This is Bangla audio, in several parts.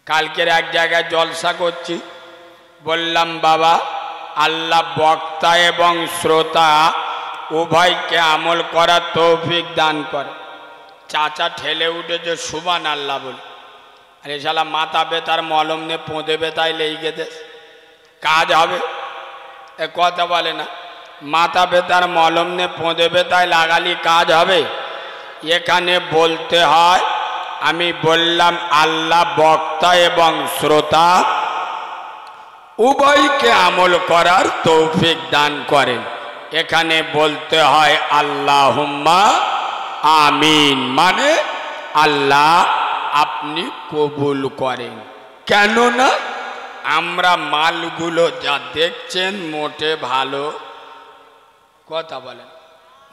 কালকের এক জায়গায় জলসা করছি, বললাম বাবা আল্লাহ বক্তা এবং শ্রোতা উভয়কে আমল করার তৌফিক দান করে। চাচা ঠেলে উঠেছে সুবহানাল্লাহ বলে। আরে শালা মাথা ব্যথার মলম নিয়ে পোঁদে ব্যথায় লেগে দেশ কাজ হবে? এ কথা বলে না, মাথা ব্যথার মলম নিয়ে পোঁদে ব্যথায় লাগালি কাজ হবে? এখানে বলতে হয়, আমি বললাম আল্লাহ বক্তা এবং শ্রোতা উভয়কে আমল করার তৌফিক দান করেন। এখানে বলতে হয় আল্লাহুম্মা আমিন, মানে আল্লাহ আপনি কবুল করেন। কেননা আমরা মালগুলো যা দেখছেন মোটে ভালো, কথা বলেন,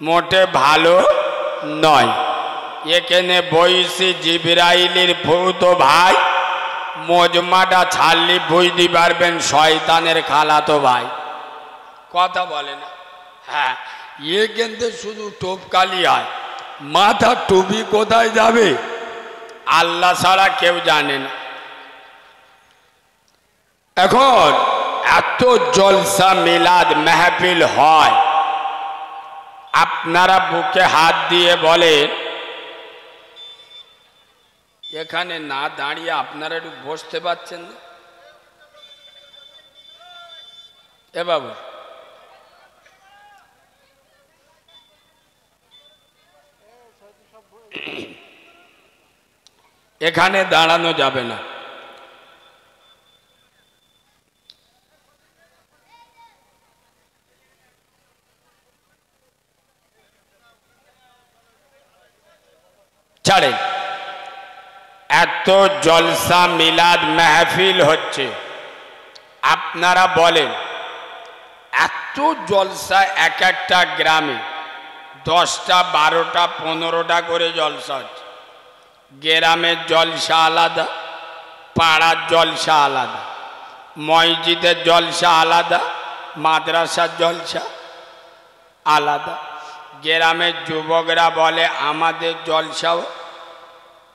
মোটে ভালো নয়। এখানে বইসি জিবরাইলের ভূত ভাই মজমাটা ছাড়লি বুঝতে পারবেন শয়তানের খালাতো ভাই, কথা বলে না। হ্যাঁ, এ কিন্তু শুধু টোপকালি হয়, মাথা টুপি কোথায় যাবে আল্লাহ ছাড়া কেউ জানে না। এখন এত জলসা মিলাদ মেহফিল হয়, আপনারা বুকে হাত দিয়ে বলেন, এখানে না দাঁড়িয়ে আপনারা একটু বসতে পারছেন না? এ বাবু, এখানে দাঁড়ানো যাবে না। ছাড়েন, এত জলসা মিলাদ মেহফিল হচ্ছে, আপনারা বলেন এত জলসা এক একটা গ্রামে 10টা 12টা 15টা করে জলসা হচ্ছে। গ্রামের জলসা আলাদা, পাড়ার জলসা আলাদা, মসজিদের জলসা আলাদা, মাদ্রাসার জলসা আলাদা। গ্রামের যুবকরা বলে আমাদের জলসাও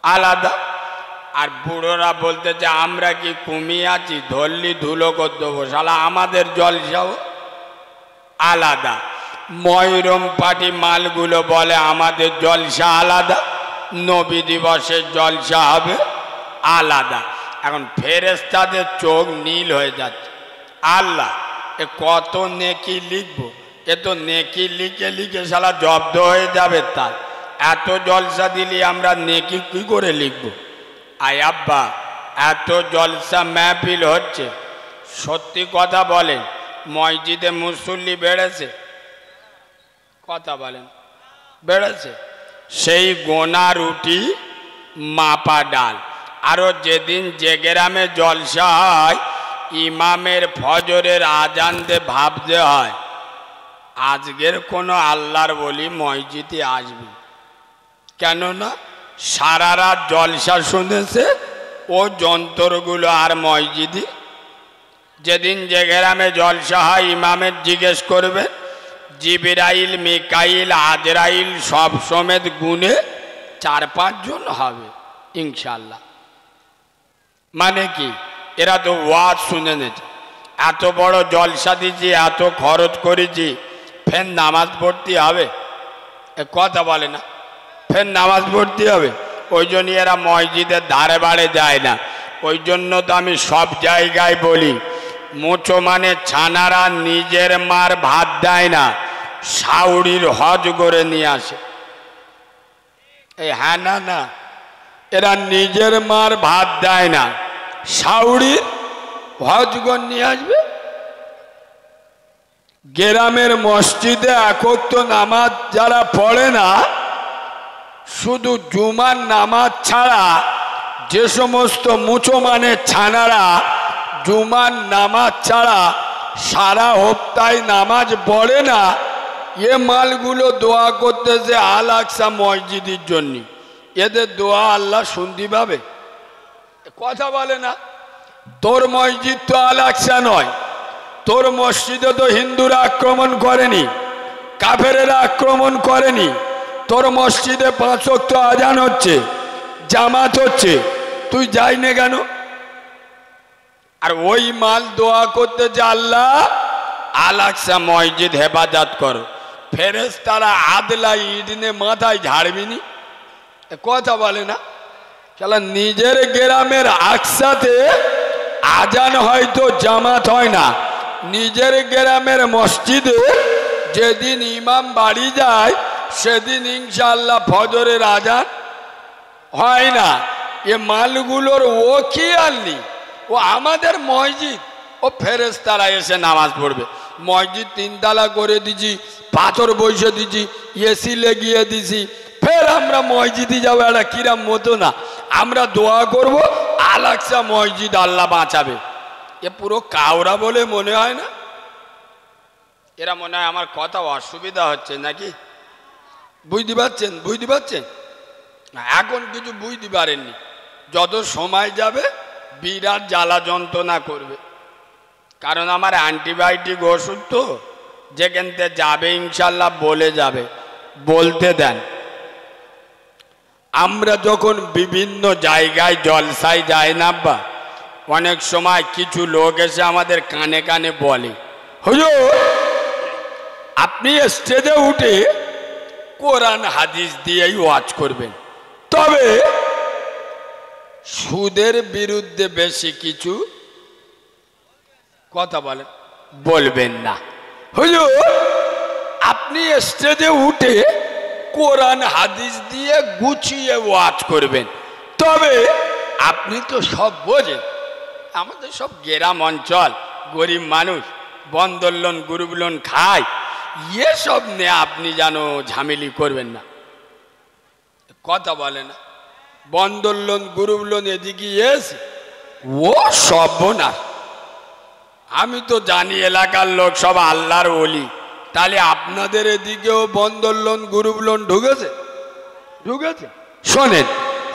আলাদা, আর বুড়োরা বলতে যে আমরা কি কমিয়ে আছি, ধরলি ধুলো করে দেবো, শালা আমাদের জলসাও আলাদা। ময়রম পার্টি মালগুলো বলে আমাদের জলসা আলাদা, নবী দিবসের জলসা হবে আলাদা। এখন ফেরেশতাদের চোখ নীল হয়ে যাচ্ছে, আল্লাহ এ কত নেকি লিখবো, এ তো নেকি লিখে লিখে শালা জব্দ হয়ে যাবে, তার এত জলসা দিলি আমরা নেকি কি করে লিখব? আয় আব্বা, এত জলসা মেহফিল হচ্ছে, সত্যি কথা বলেন মসজিদে মুসল্লি বেড়েছে? কথা বলেন বেড়েছে? সেই গোনা রুটি মাপা ডাল। আরও যেদিন যে গ্রামে জলসা হয় ইমামের ফজরের আজান দিয়ে ভাবতে হয় আজকের কোনো আল্লাহর বলি মসজিদে আসবে, কেননা সারা রাত জলসা শুনেছে ও যন্ত্রগুলো আর মসজিদে। যেদিন যে গ্রামে জলসা হয় ইমামের জিজ্ঞেস করবে, জিবরাইল মিকাইল আজরাইল সব সমেত গুনে 4-5 জন হবে ইনশাল্লাহ। মানে কি, এরা তো ওয়াজ শুনে নিয়েছে, এত বড় জলসা দিয়েছি, এত খরচ করেছি, ফের নামাজ পড়তে হবে? এ কথা বলে না, ফের নামাজ পড়তে হবে। ওই জন্য এরা মসজিদের ধারে বাড়ে যায় না। ওই জন্য তো আমি সব জায়গায় বলি, মুচো মানে ছানারা নিজের মার ভাত দেয় না, শাউরির হজ করে নিয়ে আসে। এই হ্যাঁ না না, এরা নিজের মার ভাত দেয় না, শাউরির হজ করে নিয়ে আসবে। গ্রামের মসজিদে একত্র নামাজ যারা পড়ে না, শুধু জুমার নামাজ ছাড়া যে সমস্ত মুসলমানের ছানারা জুমার নামাজ ছাড়া সারা হপ্তায় নামাজ পড়ে না, এ মালগুলো দোয়া করতেছে আল আকসা মসজিদের জন্য। এদের দোয়া আল্লাহ শুনতে পাবে? কথা বলে না। তোর মসজিদ তো আল আকসা নয়, তোর মসজিদে তো হিন্দুরা আক্রমণ করেনি, কাফেরেরা আক্রমণ করেনি। তোর মসজিদে 5 ওয়াক্ত আজান হচ্ছে, জামাত হচ্ছে, তুই যাই না কেন? আর ওই মাল দোয়া করতে যে আল্লাহ আল আকসা মসজিদ হেফাজত করো, ফেরেশতারা আদলা ইট নিয়ে মাথায় ঝাড়বিনি, কথা বলে না? চলো নিজের গ্রামের আকসাতে আজান হয়তো জামাত হয় না, নিজের গ্রামের মসজিদে যেদিন ইমাম বাড়ি যায় সেদিন ইনশাআল্লাহ ফজরের আজান হয় না। এ মালগুলোর ও কি আনলি, ও আমাদের মসজিদ, ও ফেরেশতারা এসে নামাজ পড়বে। মসজিদ 3 তলা করে দিছি, পাথর বসে দিছি, এসি লেগিয়ে দিছি, ফের আমরা মসজিদে যাবো, এটা কিরাম মতো না? আমরা দোয়া করব আল আকসা মসজিদ আল্লাহ বাঁচাবে। এ পুরো কাউরা বলে মনে হয় না? এরা মনে হয় আমার কথা অসুবিধা হচ্ছে নাকি? বুঝতে পারছেন? বুঝতে পারছেন? এখন কিছু বুঝতে পারেননি, যত সময় যাবে বিরাট জ্বালা যন্ত্রণা করবে। কারণ আমার অ্যান্টিবায়োটিক ওষুধ তো, যেখান থেকে যাবে ইনশাল্লাহ বলে যাবে, বলতে দেন। আমরা যখন বিভিন্ন জায়গায় জলসায় যাই না আব্বা, অনেক সময় কিছু লোক এসে আমাদের কানে কানে বলে, হুজুর আপনি স্টেজে উঠে কোরআন হাদিস দিয়েই ওয়াজ করবেন, তবে সুদের বিরুদ্ধে বেশি কিছু কথা বলবেন না। হুজুর আপনি স্টেজে উঠে কোরআন হাদিস দিয়ে গুছিয়ে ওয়াজ করবেন, তবে আপনি তো সব বোঝেন, আমাদের সব গ্রাম অঞ্চল, গরিব মানুষ, বন্দর লোন গ্রুপ লোন খায়, এসব নিয়ে আপনি যেন ঝামেলি করবেন না, কথা বলে না? বন্দর লোন গ্রুপ লোন এদিকে এসে ও সব না। আমি তো জানি এলাকার লোক সব আল্লাহর ওলি, তাহলে আপনাদের এদিকেও বন্দর লোন গ্রুপ লোন ঢুকেছে? ঢুকেছে? শোনেন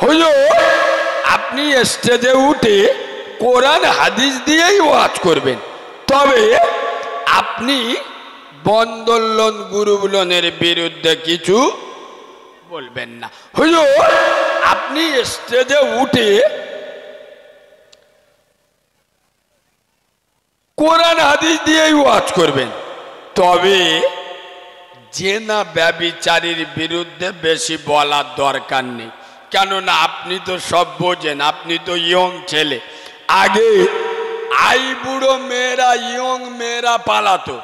হুজুর, আপনি স্টেজে উঠে কোরআন হাদিস দিয়েই ওয়াজ করবেন, তবে আপনি বন্দর লোন গ্রুপ লোনের বিরুদ্ধে কিছু বলবেন না। হুজুর আপনি স্টেজে উঠে কোরআন হাদিস দিয়েই ওয়াজ করবেন, তবে জেনা ব্যভিচারীর বিরুদ্ধে বেশি বলার দরকার নেই, কেননা আপনি তো সব বোঝেন, আপনি তো ইয়ং ছেলে। আগে বুড়ো মেয়েরা, ইয়ং মেয়েরা পালাতো,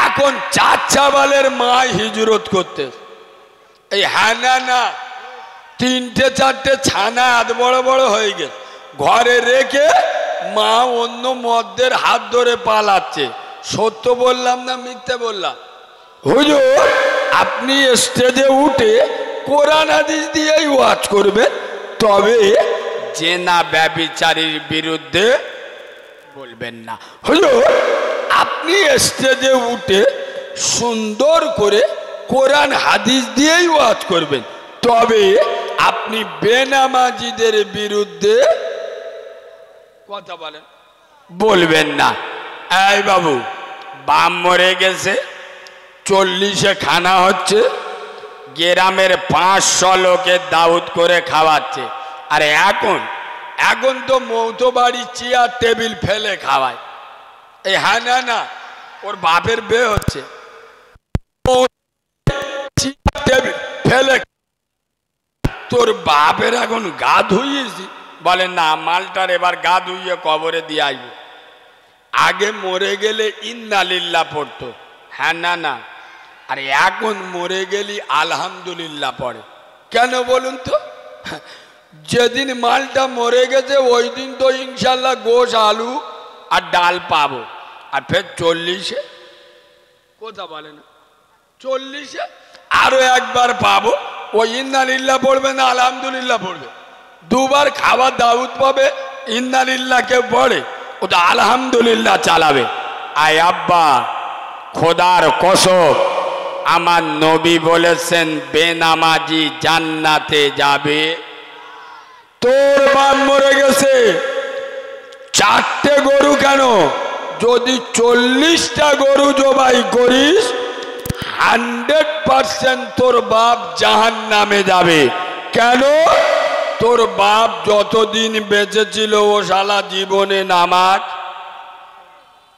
এখন 4 বালের মা হিজরত করতে, এই হ্যাঁ না 3টে 4টে ছানা এত বড় বড় হয়ে গেছে, ঘরে রেখে মা অন্য মদ্যের হাত ধরে পালাচ্ছে। সত্য বললাম না মিথ্যে বললাম? হুজুর আপনি স্টেজে উঠে কোরআন হাদিস দিয়েই ওয়াজ করবেন, তবে জেনা ব্যভিচারীর বিরুদ্ধে বলবেন না। হুজুর আপনি স্টেজে উঠে সুন্দর করে কোরআন হাদিস দিয়েই ওয়াজ করবেন, তবে আপনি বেনামাজিদের বিরুদ্ধে কথা বলবেন না। এই বাবু, বাম মরে গেছে, 40-এ খানা হচ্ছে, গ্রামের 500 লোকের দাউদ করে খাওয়াচ্ছে, আর এখন তো মৌতো বাড়ি চেয়ার টেবিল ফেলে খাওয়ায়। এই হ্যাঁ না ওর বাপের বিয়ে হচ্ছে, চেয়ার টেবিল ফেলে, তোর বাপের এখন গা ধুইয়েছি? বলেন না, মালটার এবার গা ধুইয়ে কবরে দিয়ে আসবো। আগে মরে গেলে ইন্না লিল্লাহ পড়তো, হ্যাঁ না, আর এখন মরে গেলি আলহামদুলিল্লাহ পড়ে। কেন বলুন তো? যেদিন মালটা মরে গেছে ওই দিন তো ইনশাল্লাহ গোশ আলু আর ডাল পাবো, আর ফের 40-এ কথা বলে না, 40-এ আরো একবার পাবো, ওই ইন্না লিল্লাহ পড়বে না আলহামদুলিল্লাহ পড়বে, দুবার খাবার দাউদ পাবে, ইন্না লিল্লাহ কেউ পড়ে, ও তো আলহামদুলিল্লাহ চালাবে। আয় আব্বা, খোদার কসম, আমার নবী বলেছেন বেনামাজি জান্নাতে যাবে। তোর বাপ মরে গেছে, 4টে গরু কেন, যদি 40টা গরু জবাই করিস 100% তোর বাপ জাহান্নামে যাবে। কেন? তোর বাপ যতদিন বেঁচে ছিল ও শালা জীবনে নামাজ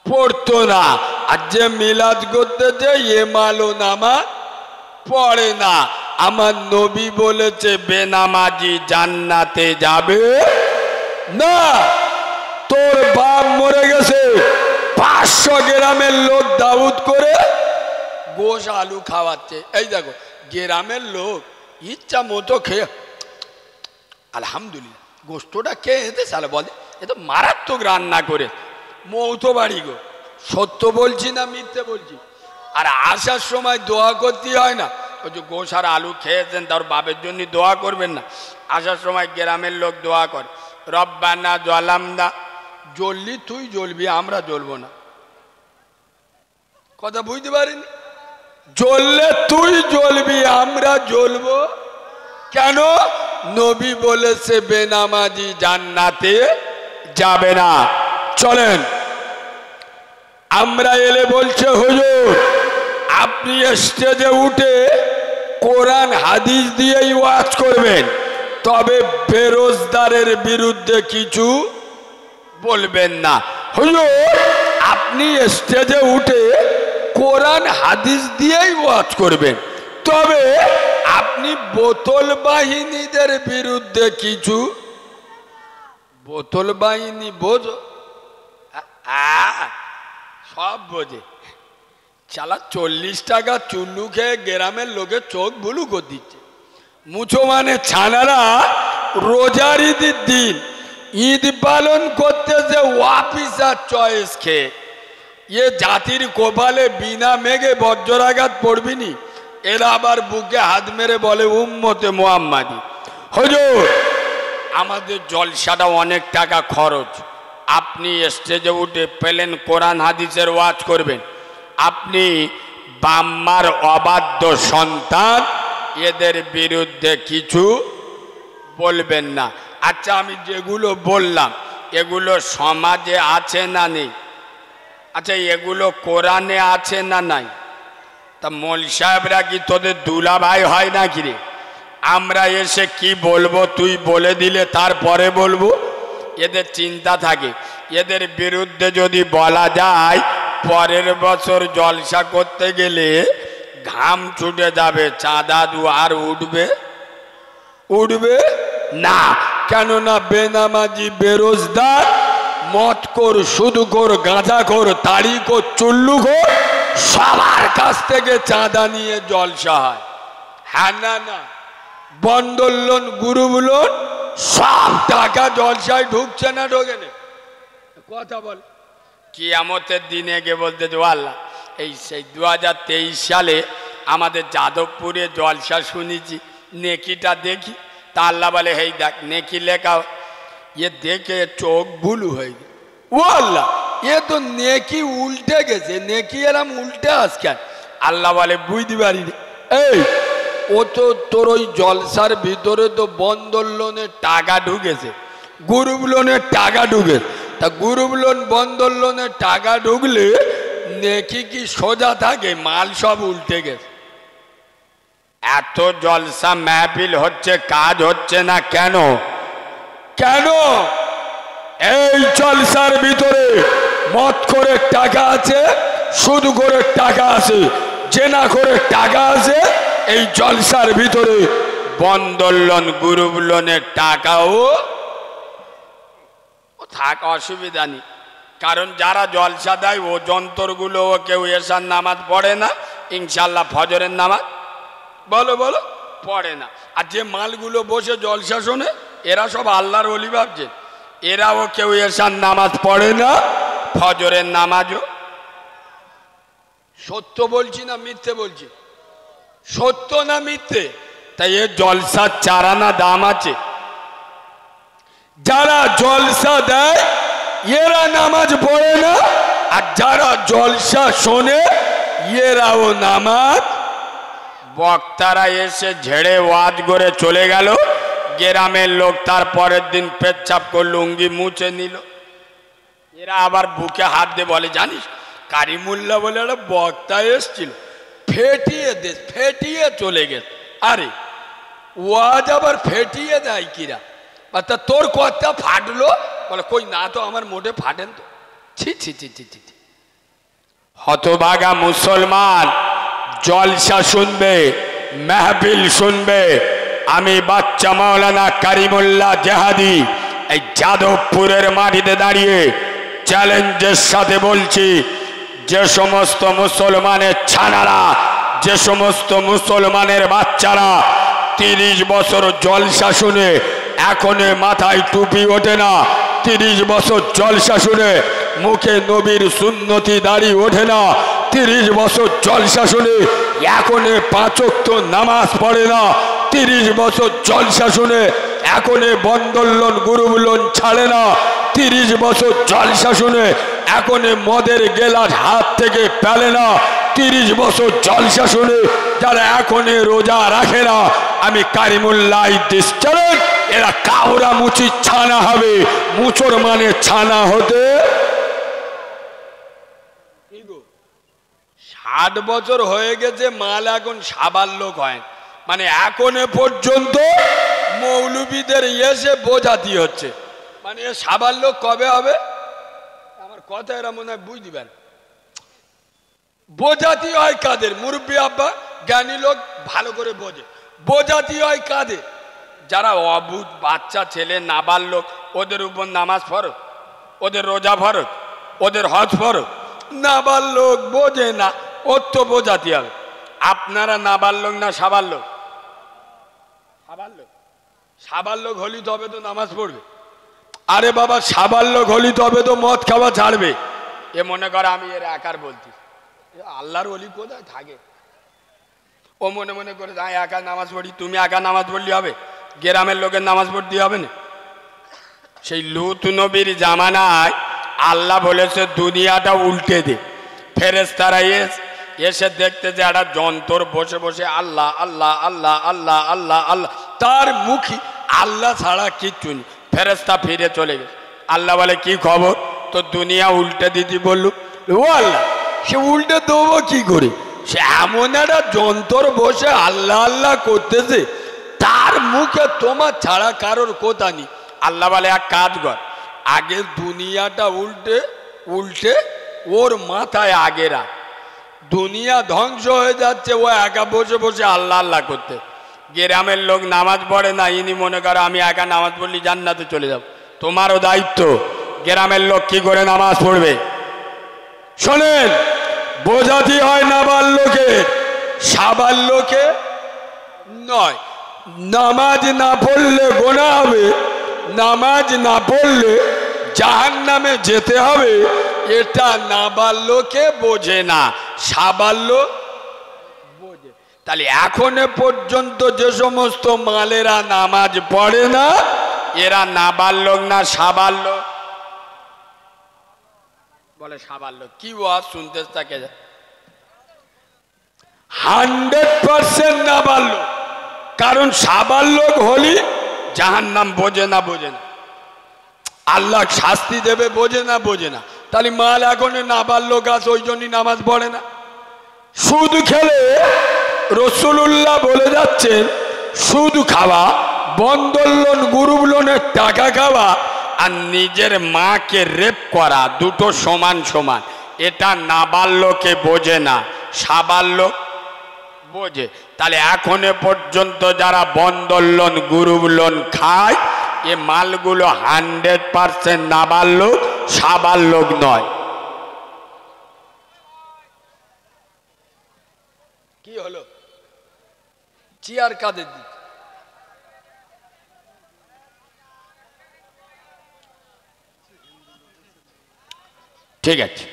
পড়তো না, আর যে মিলাদ করতেছে এ মালো নামাজ পড়ে না। আমার নবী বলেছে বেনামাজি জান্নাতে যাবে না। তোর বাপ মরে গেছে, 500 গ্রামের লোক দাউদ করে গোশ আলু খাওয়াচ্ছে। এই দেখো গ্রামের লোক ইচ্ছা মতো খেয়ে আলহামদুলিল্লাহ গোস্তটা খেয়ে এতে সালে বলে এ তো মারাত্মক রান্না করে মৌতো বাড়ি গো। সত্য বলছি না মিথ্যে বলছি? আর আসার সময় দোয়া করতে হয় না? ওই যে গোশ আর আলু খেয়েছেন তার বাপের জন্য দোয়া করবেন না? আসার সময় গ্রামের লোক দোয়া করে রব্বানা জালামনা। জ্বললি তুই জ্বলবি, আমরা জ্বলবো না। কথা বুঝতে পারিনি? জ্বললে তুই জ্বলবি, আমরা জ্বলবো কেন? নবী বলেছে বেনামাজি জান্নাতে যাবে না। চলেন আমরা এলে বলছে হুজুর আপনি স্টেজে উঠে কোরআন হাদিস দিয়েই ওয়াজ করবেন, তবে বেরোজগারের বিরুদ্ধে কিছু বলবেন না। হুজুর আপনি স্টেজে উঠে কোরআন হাদিস দিয়েই ওয়াজ করবেন, তবে আপনি বোতল বাহিনীদের বিরুদ্ধে কিছু। বোতল বাহিনী বোঝো? সব বোঝে। চালা 40 টাকা চুল্লু খেয়ে গ্রামের লোকের চোখ বুলু করে দিচ্ছে। মুছো মানে ছানারা রোজার ঈদের দিন ঈদ পালন করতেছে ওয়াপিসার চয়েস খেয়ে। এ জাতির কপালে বিনা মেঘে বজ্রাঘাত পড়বিনি। এরা আবার বুকে হাত মেরে বলে উম্মতে মুহাম্মাদি। হুজুর আমাদের জলসাটা অনেক টাকা খরচ, আপনি স্টেজে উঠে পেলেন কোরআন হাদিসের ওয়াজ করবেন, আপনি বাম্মার অবাধ্য সন্তান এদের বিরুদ্ধে কিছু বলবেন না। আচ্ছা আমি যেগুলো বললাম এগুলো সমাজে আছে না নেই? আচ্ছা এগুলো কোরআনে আছে না নাই? তা মৌলভী সাহেবরা কি তোদের দুলা ভাই হয় নাকি রে? আমরা এসে কি বলবো তুই বলে দিলে তারপরে বলবো? এদের চিন্তা থাকে এদের বিরুদ্ধে যদি বলা যায় পরের বছর জলসা করতে গেলে ঘাম ছুটে যাবে, চাঁদা আর উঠবে না। কেননা বেনামাজি বেরোজগার মদখোর সুদখোর গাঁজাখোর তাড়িখোর চুল্লুখোর সবার কাছ থেকে চাঁদা নিয়ে জলসা হয়। হ্যাঁ না না? বন্দর লোন গ্রুপ লোন সব টাকা জলসায় ঢুকছে না ঢোকে না? কথা বল। কিয়ামতের দিনে গিয়ে বলতে যে আল্লাহ এই সেই 2023 সালে আমাদের যাদবপুরে জলসা শুনেছি, নেকিটা দেখি। তা আল্লাহ বলে হেই দেখ নেকি লেখা। এ দেখে চোখ বুলু হয়ে গেল। ও আল্লাহ এ তো নেকি উল্টে গেছে, নেকি এরম উল্টে আসকেন? আল্লাহ বলে বুঝতে পারি এই ও তো তোর ওই জলসার ভিতরে তো বন্দর লোনের টাকা ঢুকেছে, গ্রুপ লোনের টাকা ঢুকেছে। তা গ্রুপ লোন বন্দর লোনের টাকা ঢুকলে নেকি কি সোজা থাকে? মাল সব উল্টে গেছে। এত জলসা মাহফিল হচ্ছে, কাজ হচ্ছে না কেন? কেন? এই জলসার ভিতরে মদ করে টাকা আছে, সুদ করে টাকা আছে, জেনা করে টাকা আছে। এই জলসার ভিতরে বন্দর লোন গ্রুপ লোনের টাকাও থাক, অসুবিধা নেই। কারণ যারা জলসা দেয় ও যন্ত্রগুলো কেউ এশার নামাজ পড়ে না, ইনশাল্লাহ ফজরের নামাজ বলো বলো পড়ে না। আর যে মালগুলো বসে জলসা শোনে এরা সব আল্লাহর ওলি ভাবছে, এরাও কেউ এশার নামাজ পড়ে না, ফজরের নামাজও। সত্য বলছি না মিথ্যে বলছি? সত্য না মিথ্যে? তাই এ জলসার চারানা দাম আছে। যারা জলসা দেয় এরা নামাজ পড়ে না, আর যারা জলসা শোনে এরাও নামাজ। বক্তারা এসে ঝেড়ে ওয়াজ করে চলে গেল, গ্রামের লোক তার পরের দিন পেচ্ছাপ করে লুঙ্গি মুছে নিল। এরা আবার বুকে হাত দিয়ে বলে জানিস কারিমুল্লাহ বলে একটা বক্তা এসছিল, ফেটিয়ে চলে গেছে। আরে ওয়াজ আবার ফেটিয়ে দেয় কিরা? তা তোর কথা ফাটলো বলে কই না তো আমার মোটে ফাটেন তো ছি ছি ছি ছি ছি হতভাগা মুসলমান জলসা শুনবে মেহফিল শুনবে আমি বাচ্চা মাওলানা কারিমুল্লাহ জেহাদি এই যাদবপুরের মাটিতে দাঁড়িয়ে চ্যালেঞ্জের সাথে বলছি যে সমস্ত মুসলমানের ছানারা যে সমস্ত মুসলমানের বাচ্চারা 30 বছর জলসা শুনে এখনো মাথায় টুপি ওঠে না 30 বছর জলসা শুনে মুখে নবীর সুন্নতি দাড়ি ওঠে না 30 বছর জলসা শুনে এখনো 5 ওয়াক্ত নামাজ পড়ে না 30 বছর জলসা শুনে এখনো বন্দোলন গুরুবুলন ছাড়ে না 30 বছর জলসা শুনে এখনো মদের গেলাস হাত থেকে ফেলে না 30 বছর জলসা শুনে যারা এখনো রোজা রাখে না আমি কারিমুল্লাহ চ্যালেঞ্জ এরা কাউরা মুচির ছানা হবে মুসলমানের ছানা হতে 60 বছর হয়ে গেছে মাল এখন সাবার লোক হয় মানে এখনো পর্যন্ত মৌলবীদের এসে বোঝাতি হচ্ছে মানে সাবার লোক কবে হবে আমার কথা এরা মনে হয় বুঝ দিবেন বোঝাতি হয় কাদের মুরব্বী আব্বা জ্ঞানী লোক ভালো করে বোঝে বোঝাতি হয় কাদের যারা অবুঝ বাচ্চা ছেলে নাবাল লোক ওদের উপর নামাজ ফরজ ওদের রোজা ফরজ ওদের হজ ফরজ নাবাল লোক বোঝে না ওর তো বোঝাতে হবে আপনারা নাবাল লোক না সাবার লোক সাবার লোক হলি তবে তো নামাজ পড়বে আরে বাবা সাবার লোক হলি তবে তো মদ খাওয়া ছাড়বে এ মনে করে আমি এর একার বলছি আল্লাহর ওলি কোথায় থাকে ও মনে মনে করে একা নামাজ পড়ি তুমি একা নামাজ পড়লি হবে গ্রামের লোকের নামাজ পড়তে হবে না সেই লুত নবীর জামানায় আল্লাহ বলেছে দুনিয়াটা উল্টে দে ফেরেশতারা এসে দেখতে যে একটা যন্ত্র বসে বসে আল্লাহ আল্লাহ আল্লাহ আল্লাহ আল্লাহ আল্লাহ তার মুখী আল্লাহ ছাড়া কিচ্ছু নেই ফেরেশতা ফিরে চলে গেছে আল্লাহ বলে কি খবর তো দুনিয়া উল্টে দিদি বললু ও আল্লাহ সে উল্টে দেবো কি করে সে এমন একটা যন্ত্র বসে আল্লাহ আল্লাহ করতেছে তার মুখে তোমার ছাড়া কারোর কথা নেই আল্লাহ বলে এক কাজ কর আগে দুনিয়াটা উল্টে উল্টে ওর মাথায় আগে রাখ দুনিয়া ধ্বংস হয়ে যাচ্ছে ও একা বসে বসে আল্লাহ আল্লাহ করতে গ্রামের লোক নামাজ পড়ে না ইনি মনে করে আমি একা নামাজ পড়লি জান্নাতে চলে যাব তোমারও দায়িত্ব গ্রামের লোক কি করে নামাজ পড়বে শোনেন বোঝাতে হয় নাবাল লোকে সাবার লোকে নয় নামাজ না পড়লে গোনা হবে নামাজ না পড়লে জাহান্নামে যেতে হবে এটা নাবাল লোকে বোঝে না সাবার লোক বোঝে তাহলে এখনো পর্যন্ত যে সমস্ত মালেরা নামাজ পড়ে না এরা নাবাল লোক না সাবার লোক বলে সাবার লোক কি ওয়াজ শুনতে থাকে 100% নাবাল লোক কারণ সাবার লোক হলি জাহান্নাম বোঝে না আল্লাহ শাস্তি দেবে বোঝে না তাহলে মাল এখন নাবাল লোক আছে ওই জন্যই নামাজ পড়ে না সুদ খেলে রাসূলুল্লাহ বলে যাচ্ছেন সুদ খাওয়া বন্দোলন গ্রুপ লোনের টাকা খাওয়া আর নিজের মাকে রেপ করা দুটো সমান সমান এটা নাবাল লোকে বোঝে না সাবার লোক বোঝে তাহলে এখনো পর্যন্ত যারা বন্দোলন গ্রুপ লোন খায় এ মালগুলো 100% নাবাল লোক সাবার লোক নয় কি হলো চেয়ার কাদের দিক ঠিক আছে